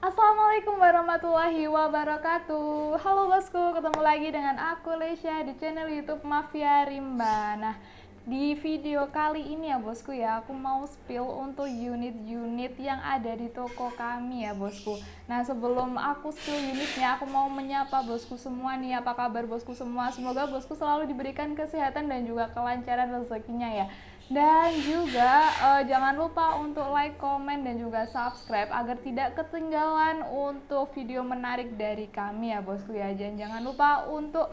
Assalamualaikum warahmatullahi wabarakatuh. Halo bosku, ketemu lagi dengan aku Lesya di channel YouTube Mafia Rimba. Nah, di video kali ini ya bosku ya, aku mau spill untuk unit-unit yang ada di toko kami ya bosku. Nah, sebelum aku spill unitnya, aku mau menyapa bosku semua nih. Apa kabar bosku semua? Semoga bosku selalu diberikan kesehatan dan juga kelancaran rezekinya ya. Dan juga jangan lupa untuk like, komen, dan juga subscribe agar tidak ketinggalan untuk video menarik dari kami ya bosku ya. Dan jangan lupa untuk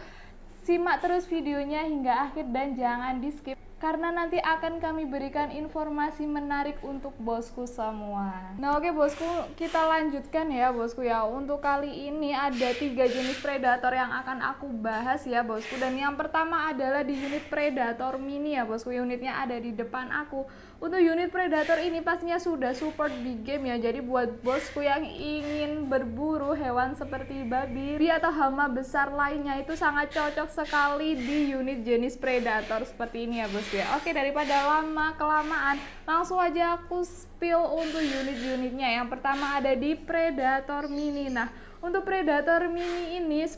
simak terus videonya hingga akhir dan jangan di skip karena nanti akan kami berikan informasi menarik untuk bosku semua. Nah oke bosku, kita lanjutkan ya bosku ya. Untuk kali ini ada 3 jenis predator yang akan aku bahas ya bosku. Dan yang pertama adalah di unit predator mini ya bosku. Unitnya ada di depan aku. Untuk unit predator ini pastinya sudah support big game ya. Jadi buat bosku yang ingin berburu hewan seperti babi atau hama besar lainnya itu sangat cocok sekali di unit jenis predator seperti ini ya bosku ya. Oke, daripada lama kelamaan, langsung aja aku spill untuk unit-unitnya. Yang pertama ada di predator mini. Nah, untuk predator mini ini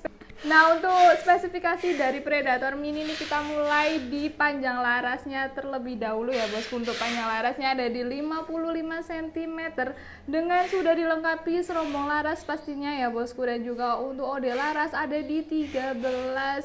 untuk spesifikasi dari predator mini ini kita mulai di panjang larasnya terlebih dahulu ya bosku. Untuk panjang larasnya ada di 55 cm dengan sudah dilengkapi serombong laras pastinya ya bosku. Dan juga untuk ode laras ada di 13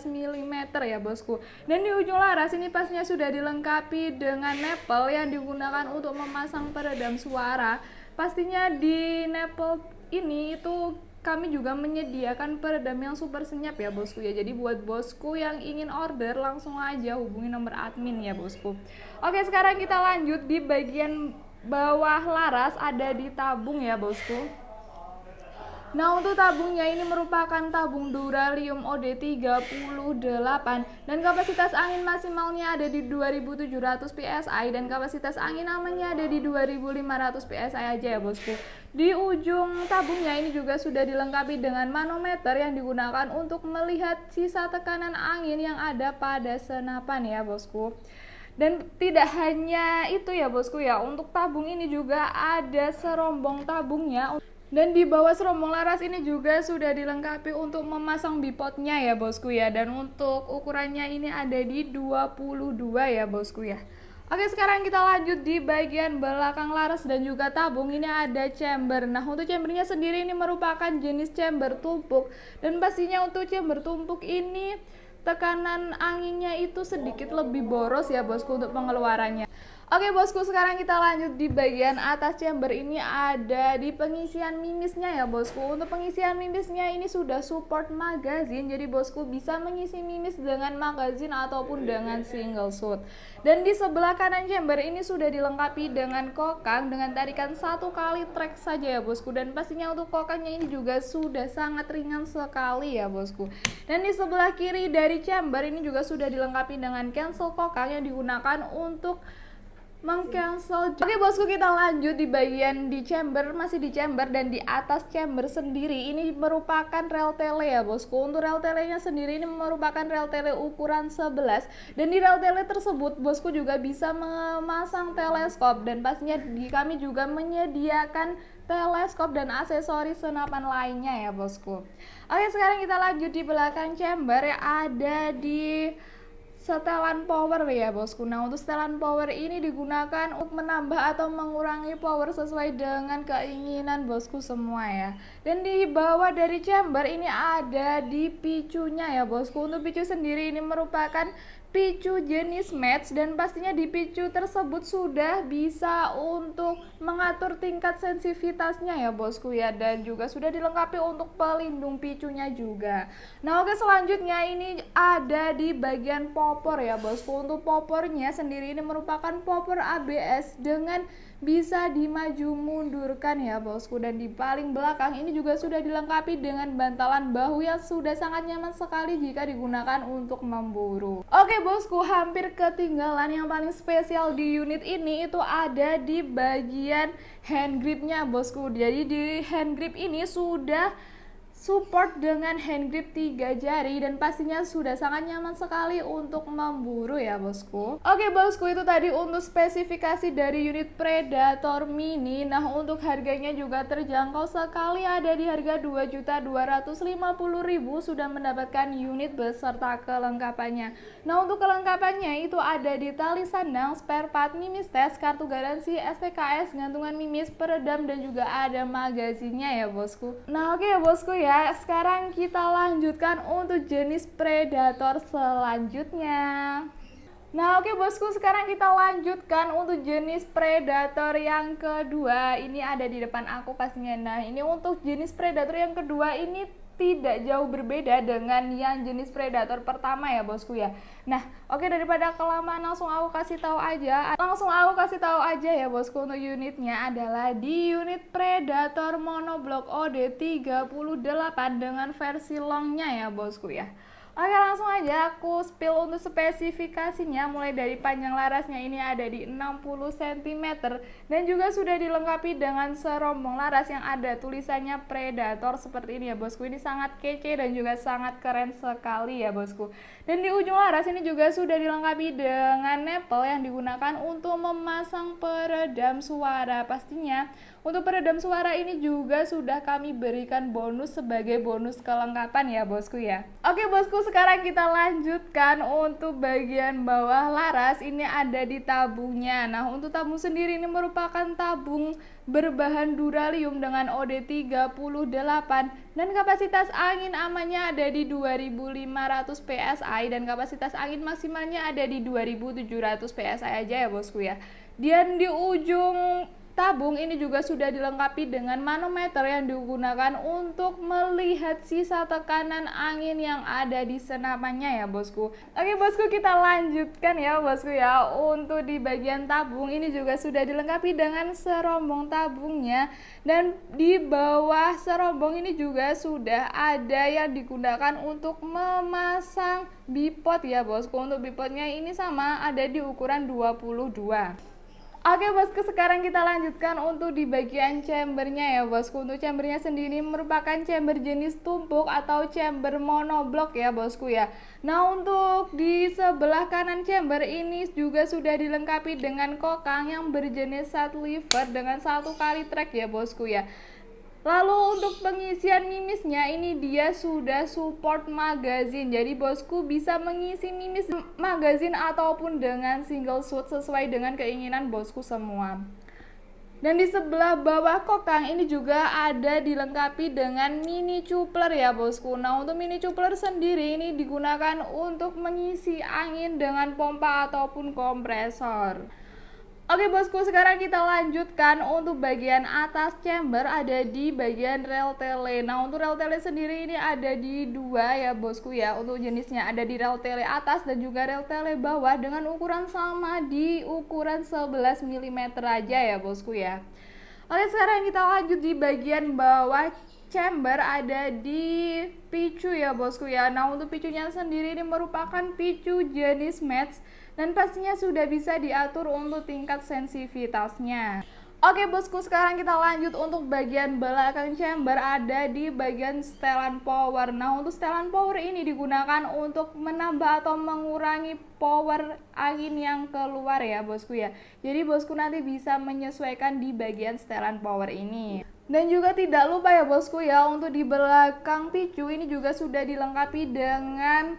mm ya bosku. Dan di ujung laras ini pastinya sudah dilengkapi dengan nipple yang digunakan untuk memasang peredam suara. Pastinya di nipple ini itu kami juga menyediakan peredam yang super senyap ya bosku ya. Jadi buat bosku yang ingin order langsung aja hubungi nomor admin ya bosku. Oke, sekarang kita lanjut di bagian bawah laras ada di tabung ya bosku. Nah untuk tabungnya ini merupakan tabung Duralium OD38 dan kapasitas angin maksimalnya ada di 2700 PSI dan kapasitas angin amannya ada di 2500 PSI aja ya bosku. Di ujung tabungnya ini juga sudah dilengkapi dengan manometer yang digunakan untuk melihat sisa tekanan angin yang ada pada senapan ya bosku. Dan tidak hanya itu ya bosku ya, untuk tabung ini juga ada serombong tabungnya. Dan di bawah serombong laras ini juga sudah dilengkapi untuk memasang bipodnya ya bosku ya. Dan untuk ukurannya ini ada di 22 ya bosku ya. Oke, sekarang kita lanjut di bagian belakang laras dan juga tabung. Ini ada chamber. Nah untuk chambernya sendiri ini merupakan jenis chamber tumpuk. Dan pastinya untuk chamber tumpuk ini tekanan anginnya itu sedikit lebih boros ya bosku untuk pengeluarannya. Oke bosku, sekarang kita lanjut di bagian atas chamber. Ini ada di pengisian mimisnya ya bosku. Untuk pengisian mimisnya ini sudah support magazine, jadi bosku bisa mengisi mimis dengan magazine ataupun dengan single shot. Dan di sebelah kanan chamber ini sudah dilengkapi dengan kokang dengan tarikan 1 kali trek saja ya bosku. Dan pastinya untuk kokangnya ini juga sudah sangat ringan sekali ya bosku. Dan di sebelah kiri dari chamber ini juga sudah dilengkapi dengan cancel kokang yang digunakan untuk mengcancel. Oke bosku, kita lanjut di bagian di chamber, masih di chamber. Dan di atas chamber sendiri ini merupakan rel tele ya bosku. Untuk rel telenya sendiri ini merupakan rel tele ukuran 11. Dan di rel tele tersebut bosku juga bisa memasang teleskop. Dan pastinya kami juga menyediakan teleskop dan aksesoris senapan lainnya ya bosku. Oke, sekarang kita lanjut di belakang chamber yang ada di setelan power ya bosku. Nah untuk setelan power ini digunakan untuk menambah atau mengurangi power sesuai dengan keinginan bosku semua ya. Dan di bawah dari chamber ini ada di picunya ya bosku. Untuk picu sendiri ini merupakan picu jenis match dan pastinya di picu tersebut sudah bisa untuk mengatur tingkat sensitivitasnya ya bosku ya. Dan juga sudah dilengkapi untuk pelindung picunya juga. Nah oke, selanjutnya ini ada di bagian popor ya bosku. Untuk popornya sendiri ini merupakan popor ABS dengan bisa dimaju mundurkan ya bosku. Dan di paling belakang ini juga sudah dilengkapi dengan bantalan bahu yang sudah sangat nyaman sekali jika digunakan untuk memburu. Oke bosku, hampir ketinggalan yang paling spesial di unit ini itu ada di bagian hand gripnya bosku. Jadi di hand grip ini sudah support dengan hand grip 3 jari dan pastinya sudah sangat nyaman sekali untuk memburu ya bosku. Oke bosku, itu tadi untuk spesifikasi dari unit Predator Mini. Nah untuk harganya juga terjangkau sekali, ada di harga Rp2.250.000 sudah mendapatkan unit beserta kelengkapannya. Nah untuk kelengkapannya itu ada di tali sandang, spare part, mimis tes, kartu garansi, STKS, gantungan mimis, peredam, dan juga ada magazinnya ya bosku. Nah oke ya bosku ya, sekarang kita lanjutkan untuk jenis Predator selanjutnya. Nah oke bosku, sekarang kita lanjutkan untuk jenis Predator yang kedua. Ini ada di depan aku pastinya. Nah ini untuk jenis Predator yang kedua ini tidak jauh berbeda dengan yang jenis Predator pertama ya bosku ya. Nah oke, daripada kelamaan langsung aku kasih tahu aja ya bosku. Untuk unitnya adalah di unit Predator monoblock OD38 dengan versi longnya ya bosku ya. Oke, langsung aja aku spill untuk spesifikasinya. Mulai dari panjang larasnya ini ada di 60 cm dan juga sudah dilengkapi dengan serombong laras yang ada tulisannya Predator seperti ini ya bosku. Ini sangat kece dan juga sangat keren sekali ya bosku. Dan di ujung laras ini juga sudah dilengkapi dengan nipple yang digunakan untuk memasang peredam suara. Pastinya untuk peredam suara ini juga sudah kami berikan bonus sebagai bonus kelengkapan ya bosku ya. Oke bosku, sekarang kita lanjutkan untuk bagian bawah laras. Ini ada di tabungnya. Nah untuk tabung sendiri ini merupakan tabung berbahan duralium dengan OD38 dan kapasitas angin amannya ada di 2500 PSI dan kapasitas angin maksimalnya ada di 2700 PSI aja ya bosku ya. Dan di ujung tabung ini juga sudah dilengkapi dengan manometer yang digunakan untuk melihat sisa tekanan angin yang ada di senapannya ya bosku. Oke bosku, kita lanjutkan ya bosku ya. Untuk di bagian tabung ini juga sudah dilengkapi dengan serombong tabungnya, dan di bawah serombong ini juga sudah ada yang digunakan untuk memasang bipod ya bosku. Untuk bipodnya ini sama, ada di ukuran 22. Oke bosku, sekarang kita lanjutkan untuk di bagian chambernya ya bosku. Untuk chambernya sendiri merupakan chamber jenis tumpuk atau chamber monoblock ya bosku ya. Nah untuk di sebelah kanan chamber ini juga sudah dilengkapi dengan kokang yang berjenis sat lever dengan 1 kali track ya bosku ya. Lalu untuk pengisian mimisnya ini dia sudah support magazine. Jadi bosku bisa mengisi mimis magazine ataupun dengan single shoot sesuai dengan keinginan bosku semua. Dan di sebelah bawah kokang ini juga ada dilengkapi dengan mini coupler ya bosku. Nah untuk mini coupler sendiri ini digunakan untuk mengisi angin dengan pompa ataupun kompresor. Oke bosku, sekarang kita lanjutkan untuk bagian atas chamber, ada di bagian rel tele. Nah untuk rel tele sendiri ini ada di 2 ya bosku ya. Untuk jenisnya ada di rel tele atas dan juga rel tele bawah dengan ukuran sama di ukuran 11 mm aja ya bosku ya. Oke, sekarang kita lanjut di bagian bawah chamber, ada di picu ya bosku ya. Nah untuk picunya sendiri ini merupakan picu jenis match dan pastinya sudah bisa diatur untuk tingkat sensitivitasnya. Oke bosku, sekarang kita lanjut untuk bagian belakang chamber, ada di bagian setelan power. Nah untuk setelan power ini digunakan untuk menambah atau mengurangi power angin yang keluar ya bosku ya. Jadi bosku nanti bisa menyesuaikan di bagian setelan power ini. Dan juga tidak lupa ya bosku ya, untuk di belakang picu ini juga sudah dilengkapi dengan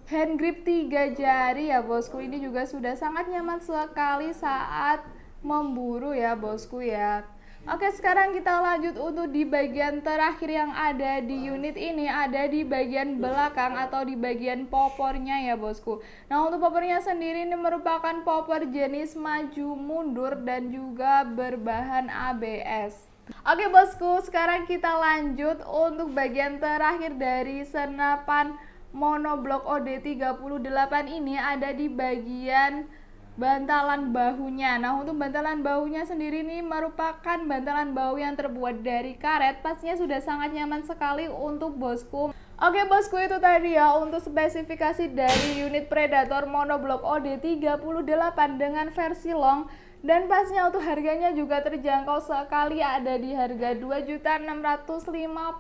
hand grip 3 jari ya bosku. Ini juga sudah sangat nyaman sekali saat memburu ya bosku ya. Oke, sekarang kita lanjut untuk di bagian terakhir yang ada di unit ini, ada di bagian belakang atau di bagian popornya ya bosku. Nah untuk popornya sendiri ini merupakan popor jenis maju mundur dan juga berbahan ABS. Oke bosku, sekarang kita lanjut untuk bagian terakhir dari senapan monoblock OD38 ini, ada di bagian bantalan bahunya. Nah untuk bantalan bahunya sendiri ini merupakan bantalan bahu yang terbuat dari karet. Pastinya sudah sangat nyaman sekali untuk bosku. Oke bosku, itu tadi ya untuk spesifikasi dari unit Predator monoblock OD38 dengan versi long. Dan pastinya untuk harganya juga terjangkau sekali, ada di harga Rp2.650.000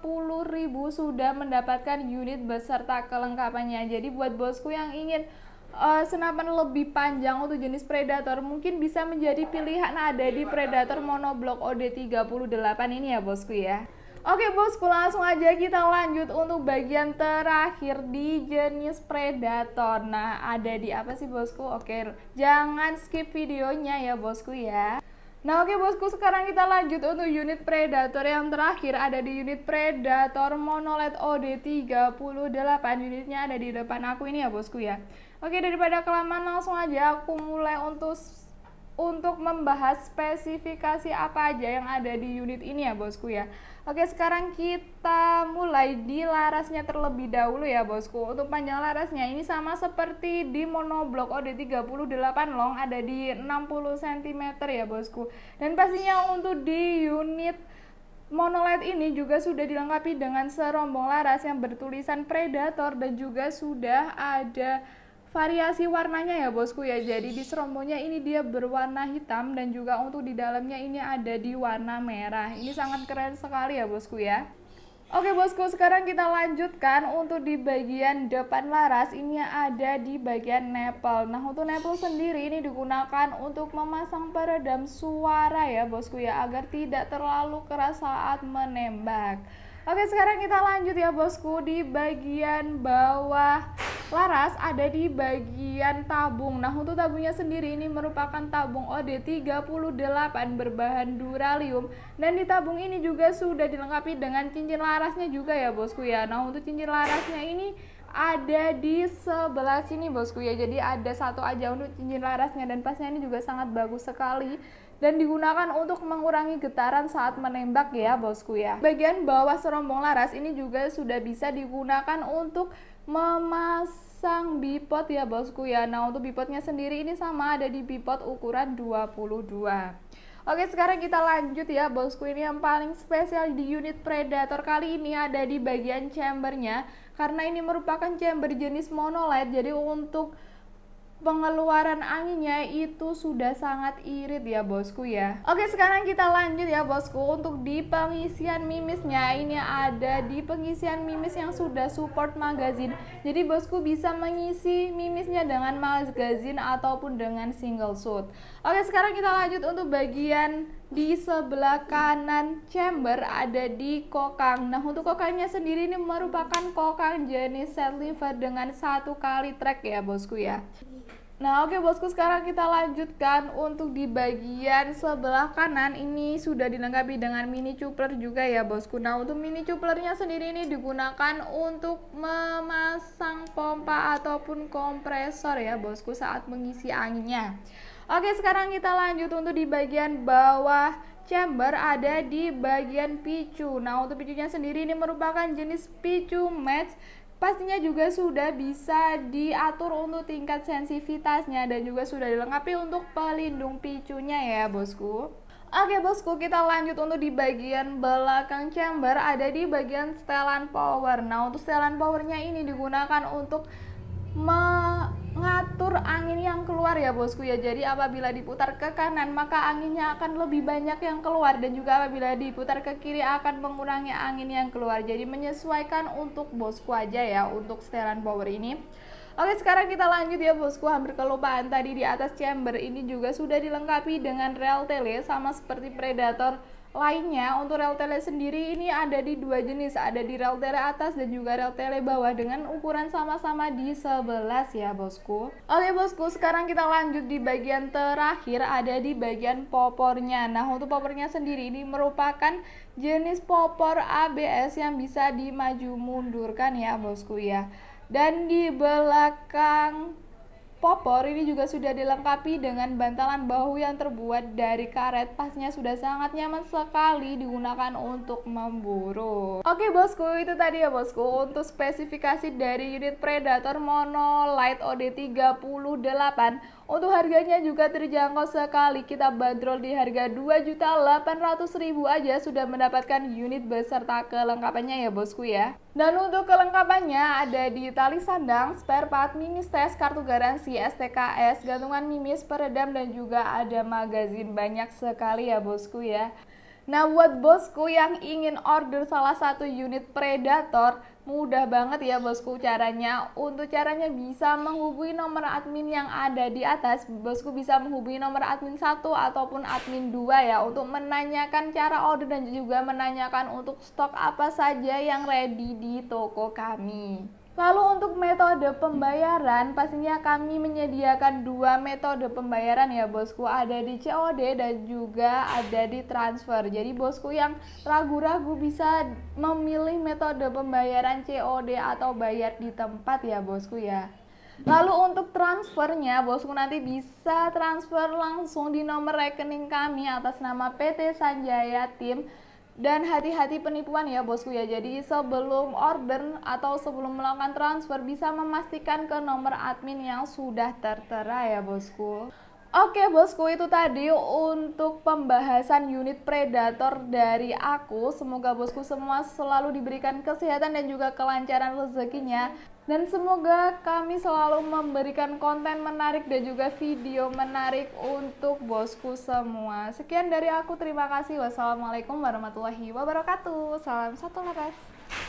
sudah mendapatkan unit beserta kelengkapannya. Jadi buat bosku yang ingin senapan lebih panjang untuk jenis Predator, mungkin bisa menjadi pilihan ada di Predator Monoblock OD38 ini ya bosku ya. Oke bosku, langsung aja kita lanjut untuk bagian terakhir di jenis Predator. Nah, ada di apa sih bosku? Oke, jangan skip videonya ya bosku ya. Nah oke bosku, sekarang kita lanjut untuk unit Predator yang terakhir, ada di unit Predator Monolith OD38. Unitnya ada di depan aku ini ya bosku ya. Oke, daripada kelamaan langsung aja aku mulai untuk membahas spesifikasi apa aja yang ada di unit ini ya bosku ya. Oke, sekarang kita mulai di larasnya terlebih dahulu ya bosku. Untuk panjang larasnya ini sama seperti di monoblock OD38 long, ada di 60 cm ya bosku. Dan pastinya untuk di unit Monolith ini juga sudah dilengkapi dengan serombong laras yang bertulisan Predator dan juga sudah ada variasi warnanya ya bosku ya. Jadi di serombongnya ini dia berwarna hitam dan juga untuk di dalamnya ini ada di warna merah. Ini sangat keren sekali ya bosku ya. Oke bosku, sekarang kita lanjutkan untuk di bagian depan laras. Ini ada di bagian nipple. Nah untuk nipple sendiri ini digunakan untuk memasang peredam suara ya bosku ya, agar tidak terlalu keras saat menembak. Oke, sekarang kita lanjut ya bosku, di bagian bawah laras ada di bagian tabung. Nah untuk tabungnya sendiri ini merupakan tabung OD38 berbahan duralium, dan di tabung ini juga sudah dilengkapi dengan cincin larasnya juga ya bosku ya. Nah untuk cincin larasnya ini ada di sebelah sini bosku ya, jadi ada satu aja untuk cincin larasnya, dan pasnya ini juga sangat bagus sekali dan digunakan untuk mengurangi getaran saat menembak ya bosku ya. Bagian bawah serombong laras ini juga sudah bisa digunakan untuk memasang bipod ya bosku ya. Nah untuk bipodnya sendiri ini sama, ada di bipod ukuran 22. Oke, sekarang kita lanjut ya bosku. Ini yang paling spesial di unit Predator kali ini ada di bagian chambernya, karena ini merupakan chamber jenis monolith, jadi untuk pengeluaran anginnya itu sudah sangat irit ya bosku ya. Oke, sekarang kita lanjut ya bosku untuk di pengisian mimisnya. Ini ada di pengisian mimis yang sudah support magazine, jadi bosku bisa mengisi mimisnya dengan magazine ataupun dengan single shot. Oke, sekarang kita lanjut untuk bagian di sebelah kanan chamber, ada di kokang. Nah untuk kokangnya sendiri ini merupakan kokang jenis set lever dengan 1 kali track ya bosku ya. Nah oke bosku, sekarang kita lanjutkan untuk di bagian sebelah kanan. Ini sudah dilengkapi dengan mini coupler juga ya bosku. Nah untuk mini couplernya sendiri ini digunakan untuk memasang pompa ataupun kompresor ya bosku saat mengisi anginnya. Oke, sekarang kita lanjut untuk di bagian bawah chamber, ada di bagian picu. Nah untuk picunya sendiri ini merupakan jenis picu match. Pastinya juga sudah bisa diatur untuk tingkat sensitivitasnya dan juga sudah dilengkapi untuk pelindung picunya ya bosku. Oke bosku, kita lanjut untuk di bagian belakang chamber, ada di bagian setelan power. Nah untuk setelan powernya ini digunakan untuk mengatur angin yang keluar ya bosku ya. Jadi apabila diputar ke kanan maka anginnya akan lebih banyak yang keluar, dan juga apabila diputar ke kiri akan mengurangi angin yang keluar. Jadi menyesuaikan untuk bosku aja ya untuk setelan power ini. Oke, sekarang kita lanjut ya bosku. Hampir kelupaan tadi, di atas chamber ini juga sudah dilengkapi dengan rel tele sama seperti Predator lainnya. Untuk rel tele sendiri ini ada di 2 jenis, ada di rel tele atas dan juga rel tele bawah dengan ukuran sama-sama di 11 ya bosku. Oke bosku, sekarang kita lanjut di bagian terakhir, ada di bagian popornya. Nah untuk popornya sendiri ini merupakan jenis popor ABS yang bisa dimaju mundurkan ya bosku ya. Dan di belakang popor ini juga sudah dilengkapi dengan bantalan bahu yang terbuat dari karet. Pasnya sudah sangat nyaman sekali digunakan untuk memburu. Oke bosku, itu tadi ya bosku untuk spesifikasi dari unit Predator Monolith OD38. Untuk harganya juga terjangkau sekali, kita bandrol di harga 2.800.000 aja sudah mendapatkan unit beserta kelengkapannya ya bosku ya. Dan untuk kelengkapannya ada di tali sandang, spare part, mimis tes, kartu garansi, STKS, gantungan mimis, peredam, dan juga ada magazin. Banyak sekali ya bosku ya. Nah, buat bosku yang ingin order salah satu unit Predator, mudah banget ya bosku caranya. Untuk caranya bisa menghubungi nomor admin yang ada di atas. Bosku bisa menghubungi nomor admin 1 ataupun admin 2 ya, untuk menanyakan cara order dan juga menanyakan untuk stok apa saja yang ready di toko kami. Lalu untuk metode pembayaran, pastinya kami menyediakan dua metode pembayaran ya bosku. Ada di COD dan juga ada di transfer. Jadi bosku yang ragu-ragu bisa memilih metode pembayaran COD atau bayar di tempat ya bosku ya. Lalu untuk transfernya, bosku nanti bisa transfer langsung di nomor rekening kami atas nama PT Sanjaya Tim. Dan hati-hati penipuan ya bosku ya. Jadi sebelum order atau sebelum melakukan transfer bisa memastikan ke nomor admin yang sudah tertera ya bosku. Oke bosku, itu tadi untuk pembahasan unit Predator dari aku. Semoga bosku semua selalu diberikan kesehatan dan juga kelancaran rezekinya. Dan semoga kami selalu memberikan konten menarik dan juga video menarik untuk bosku semua. Sekian dari aku, terima kasih. Wassalamualaikum warahmatullahi wabarakatuh. Salam satu laras.